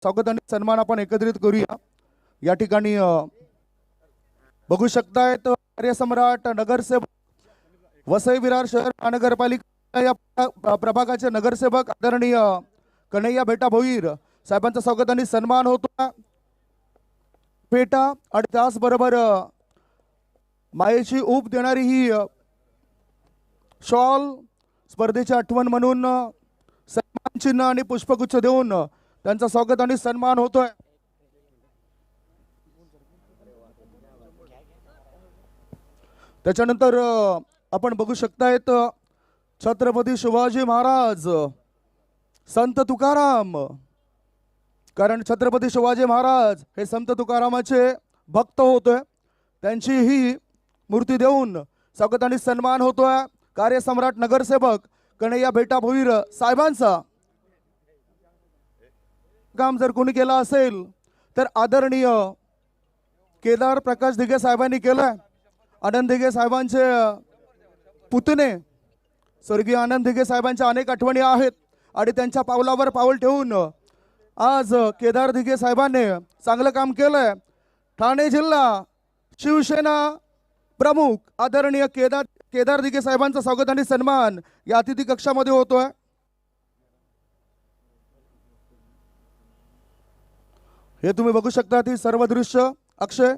स्वागत आणि सन्मान आपण एकत्रित करूया। या ठिकाणी बघू शकतायत कार्यसम्राट नगरसेवक वसई विरार शहर महानगरपालिका या प्रभागाचे नगरसेवक आदरणीय कन्हैया बेटा भोईर साहेबांचा स्वागत आणि सन्मान होतो। पेटा आणि त्याचबरोबर मायेची ऊब देणारी ही शॉल स्पर्धेची आठवण म्हणून सन्मान चिन्ह आणि पुष्पगुच्छ देऊन त्यांचा स्वागत आणि सन्मान होतोय। त्याच्यानंतर आपण बघू शकतायत छत्रपती शिवाजी महाराज संत तुकाराम, कारण छत्रपती शिवाजी महाराज हे संत तुकारामाचे भक्त होते, त्यांची ही मूर्ती देऊन स्वागत आणि सन्मान होतोय। कार्यसम्राट नगरसेवक कन्हैया बेटा भोईर साहेबांचा काम जर कोणी केला असेल तर आदरणीय केदार प्रकाश दिघे साहेबांनी केलं। आनंद दिघे साहेबांचे पुतणे स्वर्गीय आनंद दिघे साहेबांच्या अनेक आठवणी आहेत आणि त्यांच्या पावलावर पाऊल ठेवून आज केदार दिघे साहेबांनी चांगलं काम केलंय। ठाणे जिल्हा शिवसेना प्रमुख आदरणीय केदार दिघे साहेबांचा स्वागत आणि सन्मान या अतिथी कक्षामध्ये होतोय। हे तुम्ही बघू शकता ही सर्व दृश्य। अक्षय